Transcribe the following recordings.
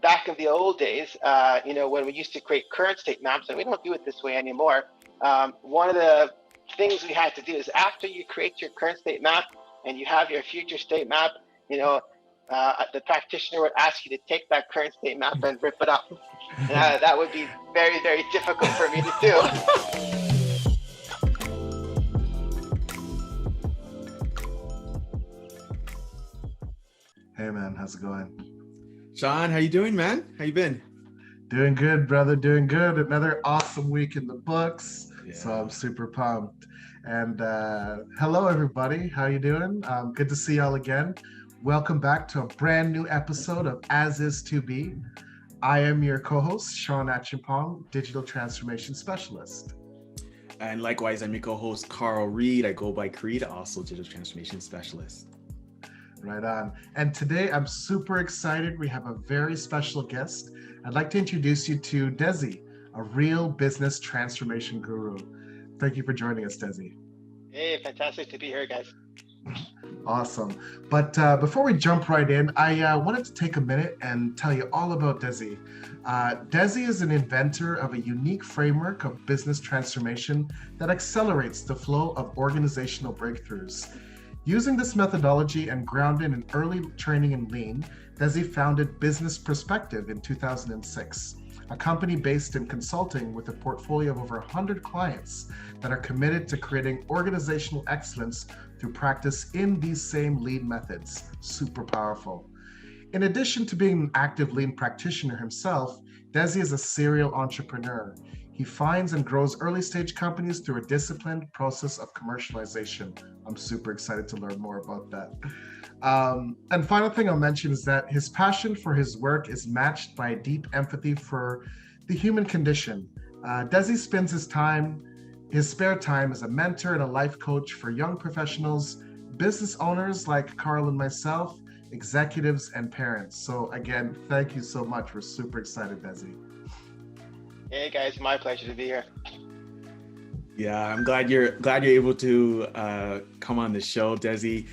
back in the old days, when we used to create current state maps, and we don't do it this way anymore. One of the things we had to do is after you create your current state map and you have your future state map, the practitioner would ask you to take that current state map and rip it up. And that would be very, very difficult for me to do. Hey man, how's it going? Sean, how you doing, man? How you been? Doing good, brother, doing good. Another awesome week in the books. Yeah. So I'm super pumped. And hello everybody, how you doing? Good to see y'all again. Welcome back to a brand new episode of As Is To Be. I am your co-host, Sean Achimpong, Digital Transformation Specialist. And likewise, I'm your co-host, Carl Reed. I go by Creed, also Digital Transformation Specialist. Right on. And today I'm super excited. We have a very special guest. I'd like to introduce you to Desi, a real business transformation guru. Thank you for joining us, Desi. Hey, fantastic to be here, guys. Awesome. But before we jump right in, I wanted to take a minute and tell you all about Desi. Desi is an inventor of a unique framework of business transformation that accelerates the flow of organizational breakthroughs. Using this methodology and grounded in early training in Lean, Desi founded Business Perspective in 2006, a company based in consulting with a portfolio of over 100 clients that are committed to creating organizational excellence through practice in these same Lean methods. Super powerful. In addition to being an active Lean practitioner himself, Desi is a serial entrepreneur. He finds and grows early stage companies through a disciplined process of commercialization. I'm super excited to learn more about that. And final thing I'll mention is that his passion for his work is matched by a deep empathy for the human condition. Desi spends his spare time as a mentor and a life coach for young professionals, business owners like Carl and myself, executives and parents. So again, thank you so much. We're super excited, Desi. Hey guys, my pleasure to be here. Yeah, I'm glad you're able to come on the show, Desi.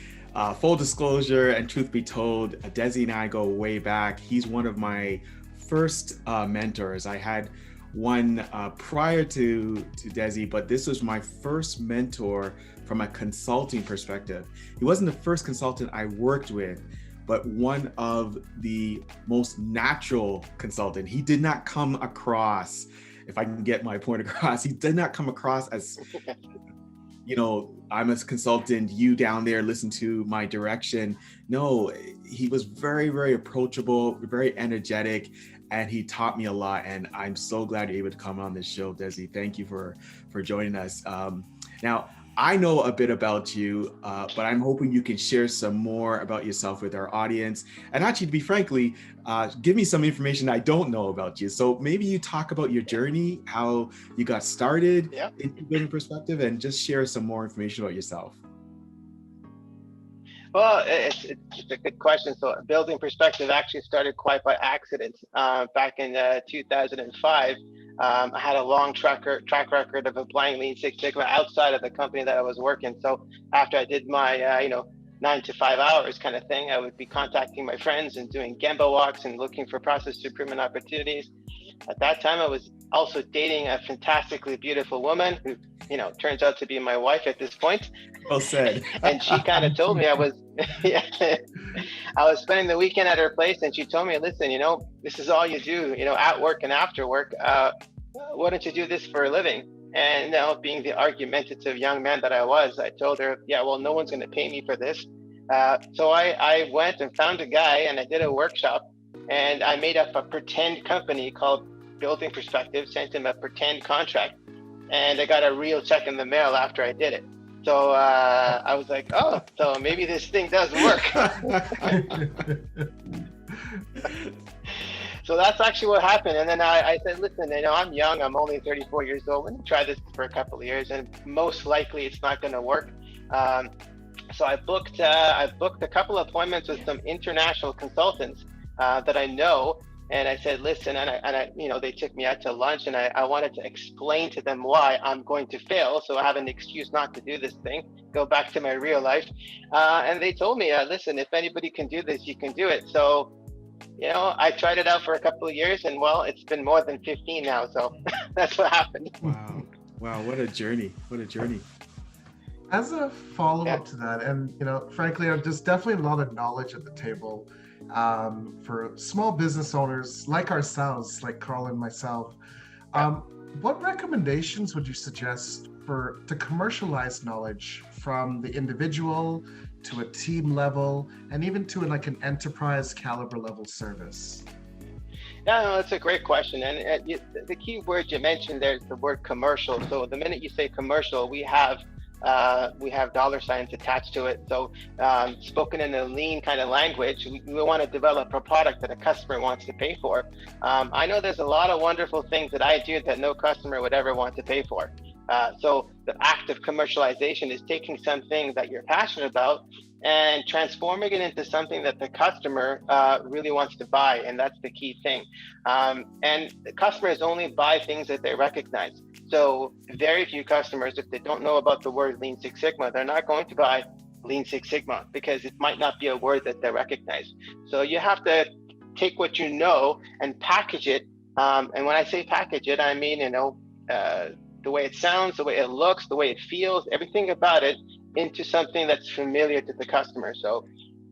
Full disclosure and truth be told, Desi and I go way back. He's one of my first mentors. I had one prior to Desi, but this was my first mentor from a consulting perspective. He wasn't the first consultant I worked with, but one of the most natural consultant. He did not come across, if I can get my point across, he did not come across as, I'm a consultant, you down there listen to my direction. No, he was very, very approachable, very energetic, and he taught me a lot. And I'm so glad you're able to come on this show, Desi. Thank you for joining us. Now, I know a bit about you, but I'm hoping you can share some more about yourself with our audience. And actually, to be frankly, give me some information I don't know about you. So maybe you talk about your journey, how you got started in Building Perspective, and just share some more information about yourself. Well, it's a good question. So Building Perspective actually started quite by accident. Back in 2005, I had a long track record of applying Lean Six Sigma outside of the company that I was working. So after I did my 9 to 5 hours kind of thing, I would be contacting my friends and doing Gemba walks and looking for process improvement opportunities. At that time, I was also dating a fantastically beautiful woman who, turns out to be my wife at this point. Well said. And she kind of told me I was spending the weekend at her place, and she told me, listen, this is all you do, at work and after work. Why don't you do this for a living? And being the argumentative young man that I was, I told her, well, no one's going to pay me for this. So I went and found a guy, and I did a workshop, and I made up a pretend company called Building Perspective, sent him a pretend contract, and I got a real check in the mail after I did it. So I was like, oh, so maybe this thing does work. So that's actually what happened. And then I said, listen, I'm young, I'm only 34 years old. Let me try this for a couple of years, and most likely it's not going to work. So I booked a couple of appointments with some international consultants that I know. And I said, listen, and I they took me out to lunch, and I wanted to explain to them why I'm going to fail. So I have an excuse not to do this thing, go back to my real life. And they told me, listen, if anybody can do this, you can do it. So I tried it out for a couple of years, and well, it's been more than 15 now. So that's what happened. Wow. Wow. What a journey. What a journey. As a follow-up to that, and frankly, there's definitely a lot of knowledge at the table for small business owners like ourselves, like Carl and myself. What recommendations would you suggest to commercialize knowledge from the individual to a team level, and even to like an enterprise caliber level service? Yeah, no, it's a great question. And the key word you mentioned there is the word commercial. So the minute you say commercial, we have dollar signs attached to it. So spoken in a lean kind of language, we want to develop a product that a customer wants to pay for. I know there's a lot of wonderful things that I do that no customer would ever want to pay for. So the act of commercialization is taking something that you're passionate about and transforming it into something that the customer really wants to buy. And that's the key thing. And the customers only buy things that they recognize. So very few customers, if they don't know about the word Lean Six Sigma, they're not going to buy Lean Six Sigma because it might not be a word that they recognize. So you have to take what you know and package it. And when I say package it, I mean, the way it sounds, the way it looks, the way it feels, everything about it into something that's familiar to the customer. So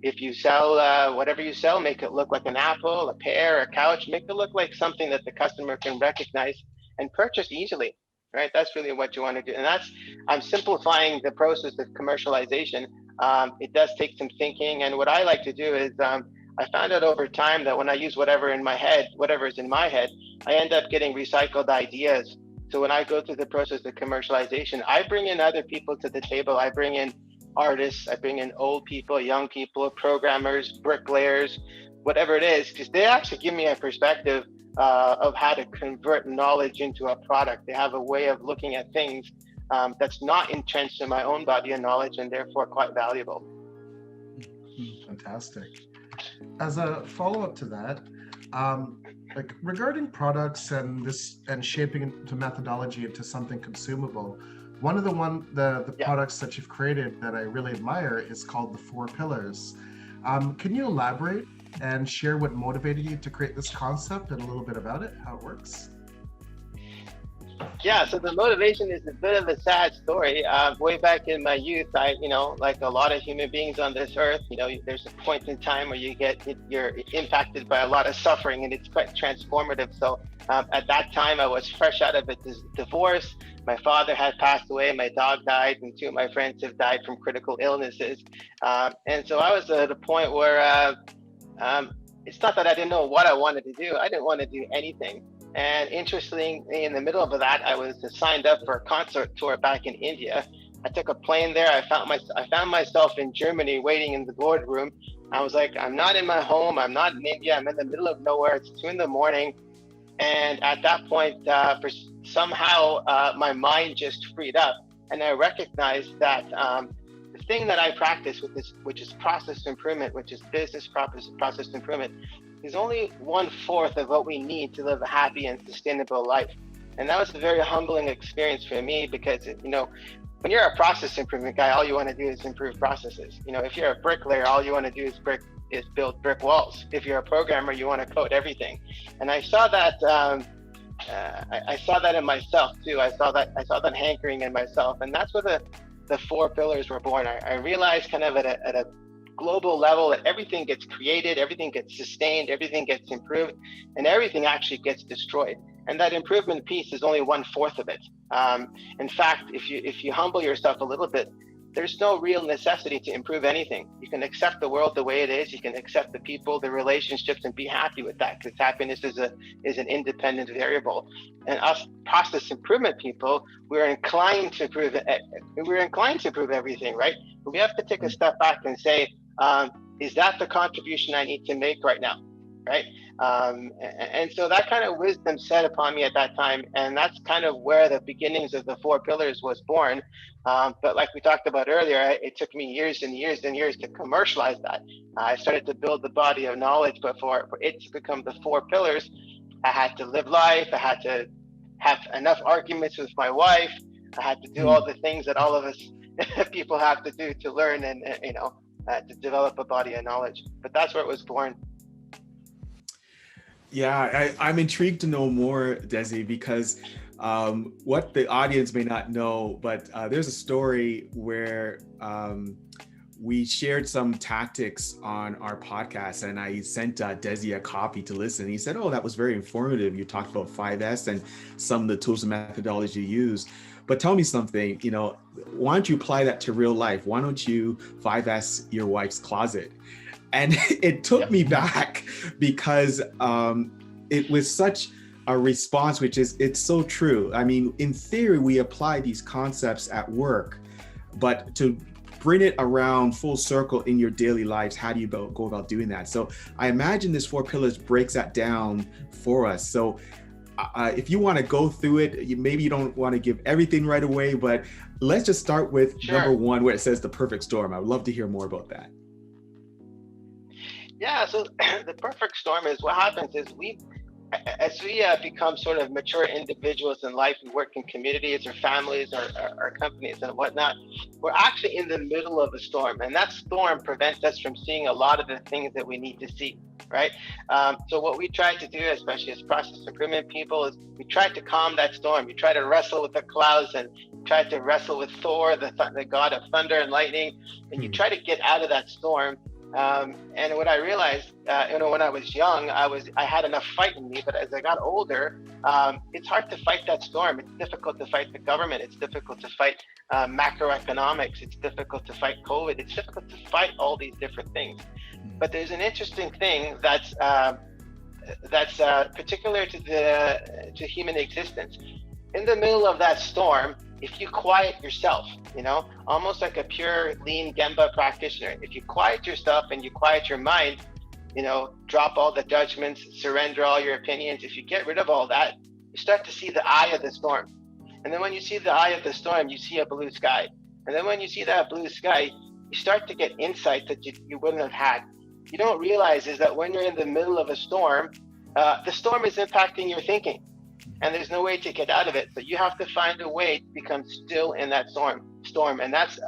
if you sell whatever you sell, make it look like an apple, a pear, a couch, make it look like something that the customer can recognize and purchase easily, right? That's really what you want to do. And I'm simplifying the process of commercialization. It does take some thinking. And what I like to do is I found out over time that when I use whatever is in my head, I end up getting recycled ideas. So when I go through the process of commercialization, I bring in other people to the table. I bring in artists, I bring in old people, young people, programmers, bricklayers, whatever it is, because they actually give me a perspective of how to convert knowledge into a product. They have a way of looking at things that's not entrenched in my own body of knowledge and therefore quite valuable. Fantastic. As a follow-up to that, like regarding products and shaping the methodology into something consumable, one of the products that you've created that I really admire is called the 4 Pillars. Can you elaborate and share what motivated you to create this concept and a little bit about it, how it works? Yeah, so the motivation is a bit of a sad story. Way back in my youth, like a lot of human beings on this earth, there's a point in time where you're impacted by a lot of suffering, and it's quite transformative. So at that time, I was fresh out of a divorce. My father had passed away, my dog died, and 2 of my friends have died from critical illnesses. And so I was at a point where it's not that I didn't know what I wanted to do. I didn't want to do anything. And interestingly, in the middle of that, I was signed up for a concert tour back in India. I took a plane there. I found myself in Germany waiting in the boardroom. I was like, I'm not in my home. I'm not in India. I'm in the middle of nowhere. It's 2 a.m. And at that point, somehow my mind just freed up. And I recognized that the thing that I practice which is process improvement, which is business process improvement, is only 1/4 of what we need to live a happy and sustainable life. And that was a very humbling experience for me because, when you're a process improvement guy, all you want to do is improve processes. If you're a bricklayer, all you want to do is build brick walls. If you're a programmer, you want to code everything. And I saw that I saw that in myself too. I saw that hankering in myself, and that's where the 4 pillars were born. I realized kind of at a global level that everything gets created, everything gets sustained, everything gets improved, and everything actually gets destroyed. And that improvement piece is only 1/4 of it. In fact, if you humble yourself a little bit, there's no real necessity to improve anything. You can accept the world the way it is. You can accept the people, the relationships, and be happy with that, because happiness is an independent variable. And us process improvement people, we're inclined to improve everything, right? But we have to take a step back and say, is that the contribution I need to make right now, right? And so that kind of wisdom set upon me at that time, and that's kind of where the beginnings of the 4 pillars was born. But like we talked about earlier, it took me years and years and years to commercialize that. I started to build the body of knowledge, but for it to become the 4 pillars, I had to live life. I had to have enough arguments with my wife. I had to do all the things that all of us people have to do to learn and to develop a body of knowledge. But that's where it was born. Yeah, I'm intrigued to know more, Desi, because what the audience may not know, but there's a story where we shared some tactics on our podcast, and I sent Desi a copy to listen. He said, "Oh, that was very informative. You talked about 5S and some of the tools and methodology you use. But tell me something, why don't you apply that to real life? Why don't you 5S your wife's closet?" And it took me back because it was such a response, which is, it's so true. I mean, in theory, we apply these concepts at work, but to bring it around full circle in your daily lives, how do you go about doing that? So I imagine this 4 pillars breaks that down for us. So if you want to go through it, maybe you don't want to give everything right away, but let's just start with number 1, where it says the perfect storm. I would love to hear more about that. Yeah, so the perfect storm is what happens is as we become sort of mature individuals in life, we work in communities or families or companies and whatnot, we're actually in the middle of a storm. And that storm prevents us from seeing a lot of the things that we need to see, right? So what we try to do, especially as process improvement people, is we try to calm that storm. We try to wrestle with the clouds and try to wrestle with Thor, the god of thunder and lightning, and you try to get out of that storm. And what I realized, when I was young, I had enough fight in me, but as I got older, it's hard to fight that storm. It's difficult to fight the government. It's difficult to fight macroeconomics. It's difficult to fight COVID. It's difficult to fight all these different things. But there's an interesting thing that's particular to human existence. In the middle of that storm, if you quiet yourself, almost like a pure lean Gemba practitioner, if you quiet yourself and you quiet your mind, drop all the judgments, surrender all your opinions, if you get rid of all that, you start to see the eye of the storm. And then when you see the eye of the storm, you see a blue sky. And then when you see that blue sky, you start to get insight that you wouldn't have had. You don't realize is that when you're in the middle of a storm, the storm is impacting your thinking. And there's no way to get out of it. So you have to find a way to become still in that storm. And that's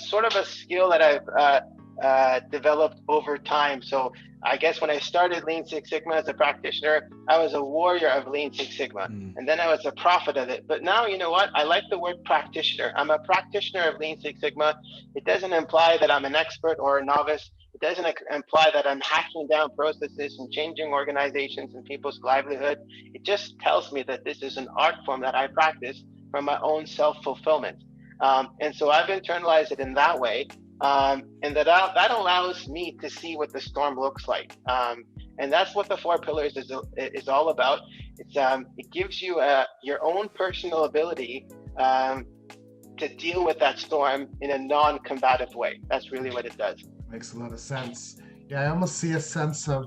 sort of a skill that I've developed over time. So I guess when I started Lean Six Sigma as a practitioner, I was a warrior of Lean Six Sigma. And then I was a prophet of it. But now, you know what? I like the word practitioner. I'm a practitioner of Lean Six Sigma. It doesn't imply that I'm an expert or a novice. It doesn't imply that I'm hacking down processes and changing organizations and people's livelihood. It just tells me that this is an art form that I practice for my own self-fulfillment. And so I've internalized it in that way. And that allows me to see what the storm looks like. And that's what the 4 pillars is all about. It gives you your own personal ability to deal with that storm in a non-combative way. That's really what it does. Makes a lot of sense. Yeah, I almost see a sense of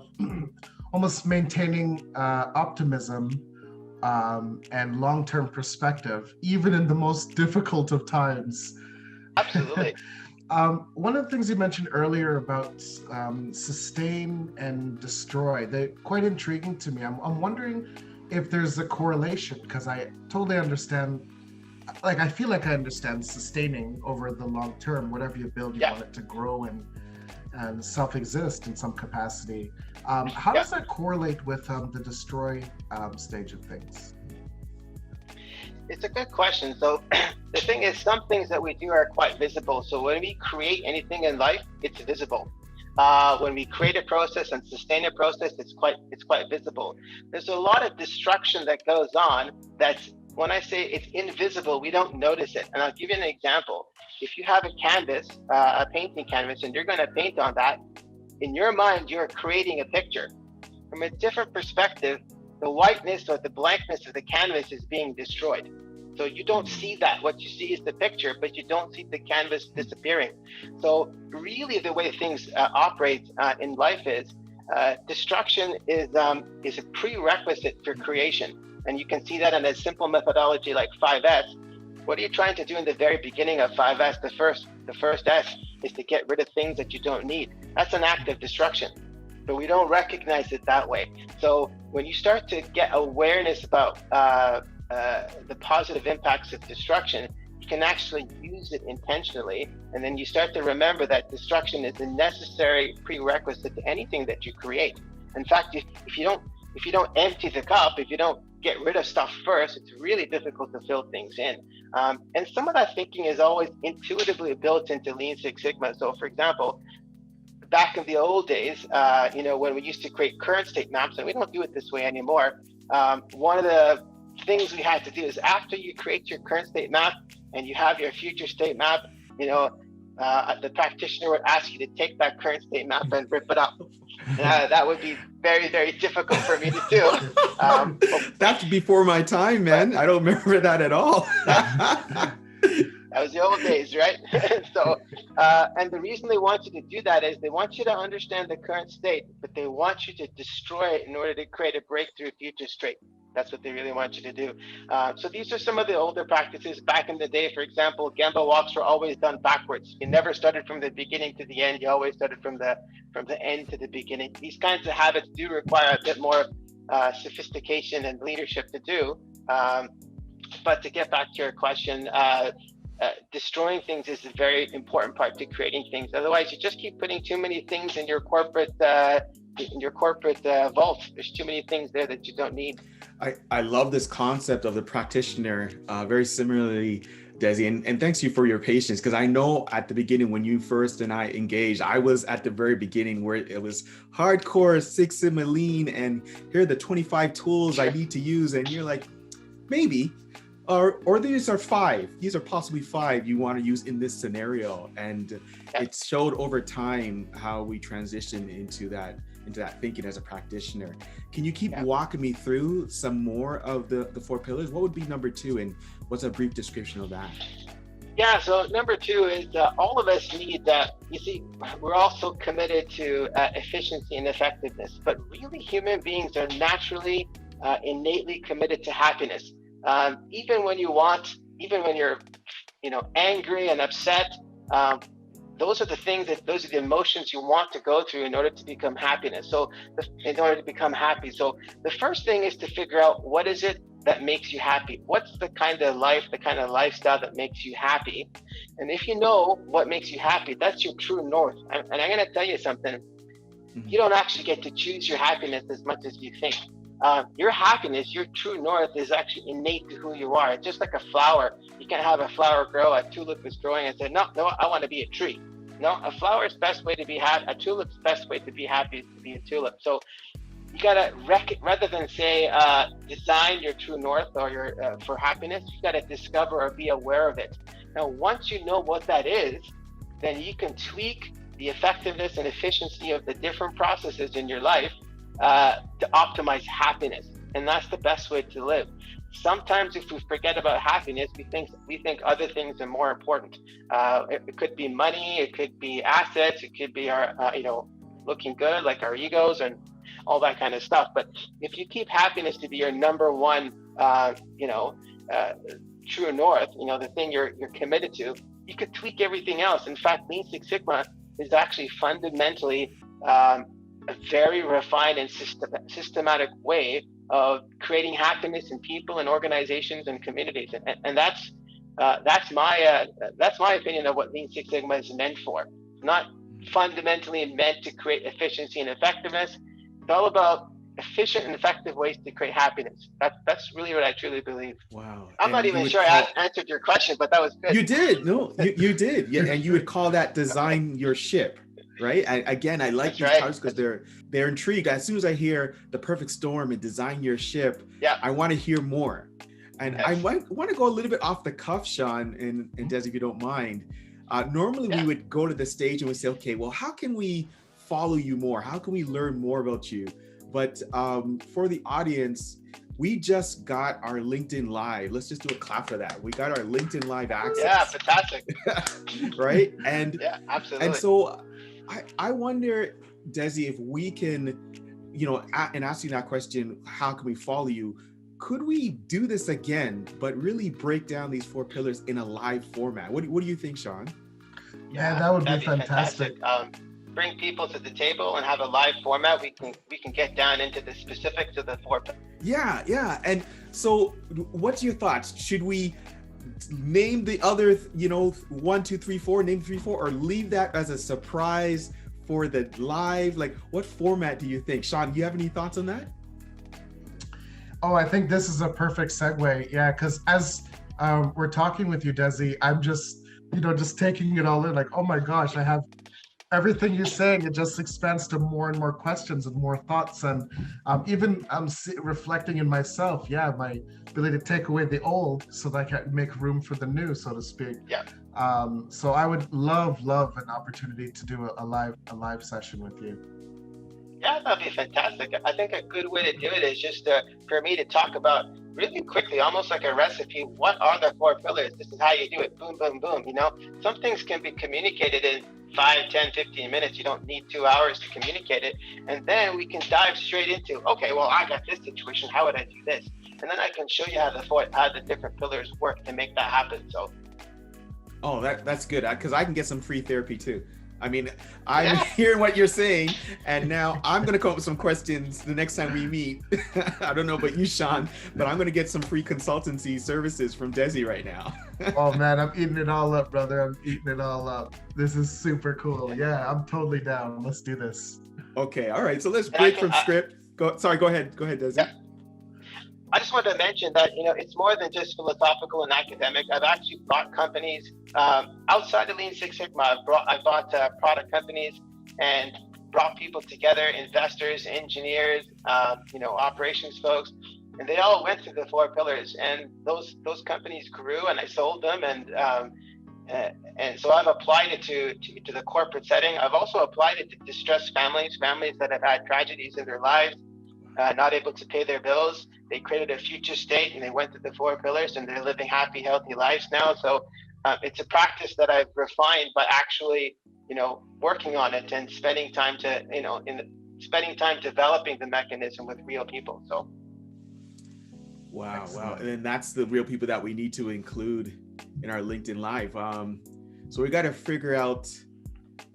almost maintaining optimism and long-term perspective, even in the most difficult of times. Absolutely. One of the things you mentioned earlier about sustain and destroy, they're quite intriguing to me. I'm wondering if there's a correlation, because I totally understand, I feel like I understand sustaining over the long term. Whatever you build, you want it to grow and self-exist in some capacity. How does that correlate with the destroy stage of things? It's a good question. So the thing is, some things that we do are quite visible. So when we create anything in life, it's visible. When we create a process and sustain a process, it's quite visible. There's a lot of destruction that goes on that's, when I say it's invisible, we don't notice it. And I'll give you an example. If you have a canvas, a painting canvas, and you're going to paint on that, in your mind, you're creating a picture. From a different perspective, the whiteness or the blankness of the canvas is being destroyed. So you don't see that. What you see is the picture, but you don't see the canvas disappearing. So really the way things operate in life is destruction is a prerequisite for creation. And you can see that in a simple methodology like 5S. What are you trying to do in the very beginning of 5S? The first S is to get rid of things that you don't need. That's an act of destruction, but we don't recognize it that way. So when you start to get awareness about the positive impacts of destruction, you can actually use it intentionally. And then you start to remember that destruction is a necessary prerequisite to anything that you create. In fact, if you don't empty the cup, if you don't get rid of stuff first, it's really difficult to fill things in. And some of that thinking is always intuitively built into Lean Six Sigma. So, for example, back in the old days, when we used to create current state maps, and we don't do it this way anymore. One of the things we had to do is after you create your current state map and you have your future state map, the practitioner would ask you to take that current state map and rip it up. That would be very, very difficult for me to do. That's before my time, man. I don't remember that at all. That was the old days, right? So, and the reason they want you to do that is they want you to understand the current state, but they want you to destroy it in order to create a breakthrough future state. That's what they really want you to do. So these are some of the older practices. Back in the day, for example, Gemba walks were always done backwards. You never started from the beginning to the end. You always started from the end to the beginning. These kinds of habits do require a bit more sophistication and leadership to do. But to get back to your question, destroying things is a very important part to creating things. Otherwise, you just keep putting too many things in your corporate vault. There's too many things there that you don't need. I love this concept of the practitioner. Very similarly, Desi, and thanks you for your patience, because I know at the beginning when you first and I engaged, I was at the very beginning where it was hardcore Six Sigma Lean, and here are the 25 tools I need to use, and you're like, maybe. Or these are 5. These are possibly 5 you want to use in this scenario, and it showed over time how we transitioned into that thinking as a practitioner. Can you keep walking me through some more of the 4 pillars? What would be number 2, and what's a brief description of that? Yeah, so number 2 is all of us need that. You see, we're also committed to efficiency and effectiveness, but really human beings are naturally, innately committed to happiness. Even when you're, angry and upset, those are the emotions you want to go through in order to become happiness. So in order to become happy. So the first thing is to figure out what is it that makes you happy? What's the kind of life, the kind of lifestyle that makes you happy? And if you know what makes you happy, that's your true north. And I'm going to tell you something. You don't actually get to choose your happiness as much as you think. Your happiness, your true north, is actually innate to who you are. It's just like a flower. You can't have a flower grow. A tulip is growing and say, no, I want to be a tree. No, a flower's best way to be happy. A tulip's best way to be happy is to be a tulip. So you gotta rather than say design your true north or your for happiness, you gotta discover or be aware of it. Now, once you know what that is, then you can tweak the effectiveness and efficiency of the different processes in your life to optimize happiness, and that's the best way to live. Sometimes if we forget about happiness, we think other things are more important. It could be money, it could be assets, it could be our looking good, like our egos and all that kind of stuff. But if you keep happiness to be your number one true north, the thing you're committed to, you could tweak everything else. In fact, Lean Six Sigma is actually fundamentally a very refined and systematic way of creating happiness in people and organizations and communities, and that's my opinion of what Lean Six Sigma is meant for. It's not fundamentally meant to create efficiency and effectiveness. It's all about efficient and effective ways to create happiness. That's really what I truly believe. Wow. I'm not even sure I answered your question, but that was good. You did. No, you did. Yeah, and you would call that design your ship. Right. I like these titles because they're intrigued. As soon as I hear the perfect storm and design your ship, I want to hear more. And I want to go a little bit off the cuff, Sean and Desi, if you don't mind. Normally we would go to the stage and we say, okay, well, how can we follow you more? How can we learn more about you? But for the audience, we just got our LinkedIn Live. Let's just do a clap for that. We got our LinkedIn Live access. Yeah, fantastic. Right? And yeah, absolutely. And so I wonder, Desi, if we can, in asking that question, how can we follow you? Could we do this again, but really break down these 4 pillars in a live format? What do you think, Sean? Yeah, that would be fantastic. Bring people to the table and have a live format. We can get down into the specifics of the 4 pillars. Yeah. And so what's your thoughts? Should we name the other, 1, 2, 3, 4, name 3, 4, or leave that as a surprise for the live? Like, what format do you think? Sean, do you have any thoughts on that? Oh, I think this is a perfect segue. Yeah, because as we're talking with you, Desi, I'm just, just taking it all in. Like, oh my gosh, I have everything you're saying. It just expands to more and more questions and more thoughts, and even I'm reflecting in myself. Yeah, my ability to take away the old so that I can make room for the new, so to speak. Yeah. So I would love an opportunity to do a live session with you. Yeah, that'd be fantastic. I think a good way to do it is just for me to talk about really quickly, almost like a recipe. What are the 4 pillars? This is how you do it. Boom, boom, boom. Some things can be communicated in 5, 10, 15 minutes. You don't need 2 hours to communicate it. And then we can dive straight into, okay, well, I got this situation. How would I do this? And then I can show you how the different pillars work to make that happen. So. Oh, that's good, because I can get some free therapy too. I mean, I'm hearing what you're saying, and now I'm going to come up with some questions the next time we meet. I don't know about you, Sean, but I'm going to get some free consultancy services from Desi right now. Oh man, I'm eating it all up, brother. I'm eating it all up. This is super cool. Yeah, I'm totally down. Let's do this. Okay, all right. So let's break from script. Go ahead, Desi. Yeah. I just wanted to mention that, it's more than just philosophical and academic. I've actually bought companies outside of Lean Six Sigma. I bought product companies and brought people together, investors, engineers, operations folks, and they all went through the 4 pillars. And those companies grew, and I sold them. And so I've applied it to the corporate setting. I've also applied it to distressed families that have had tragedies in their lives. Not able to pay their bills. They created a future state and they went to the 4 pillars, and they're living happy, healthy lives now. So it's a practice that I've refined by actually, working on it and spending time developing the mechanism with real people. So. Wow. And then that's the real people that we need to include in our LinkedIn Live. So we got to figure out,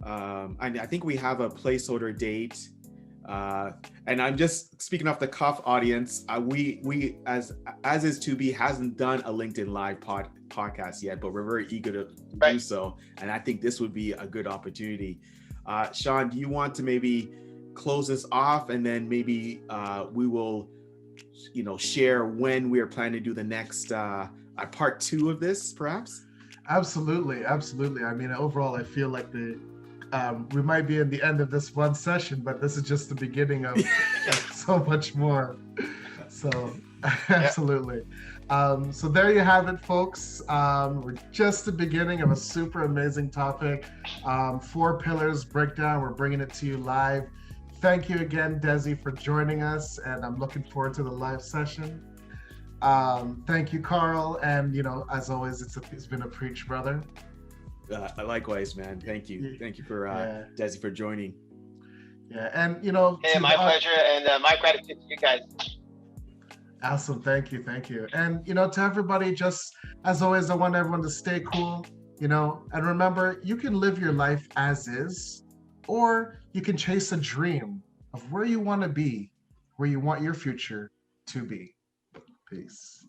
I think we have a placeholder date. And I'm just speaking off the cuff, audience. We as is to be hasn't done a LinkedIn Live podcast yet, but we're very eager to do so. And I think this would be a good opportunity. Sean, do you want to maybe close this off, and then maybe we will, share when we are planning to do the next part 2 of this, perhaps? Absolutely. I mean, overall, I feel like we might be in the end of this one session, but this is just the beginning of so much more. So absolutely. So there you have it, folks. We're just the beginning of a super amazing topic. 4 pillars breakdown. We're bringing it to you live. Thank you again, Desi, for joining us, and I'm looking forward to the live session. Thank you, Carl, and as always, it's been a preach, brother. Likewise, man. Thank you for Desi for joining. Yeah, and hey, my pleasure, and my gratitude to you guys. Awesome. Thank you. And to everybody, just as always, I want everyone to stay cool, and remember, you can live your life as is, or you can chase a dream of where you want to be, where you want your future to be. Peace.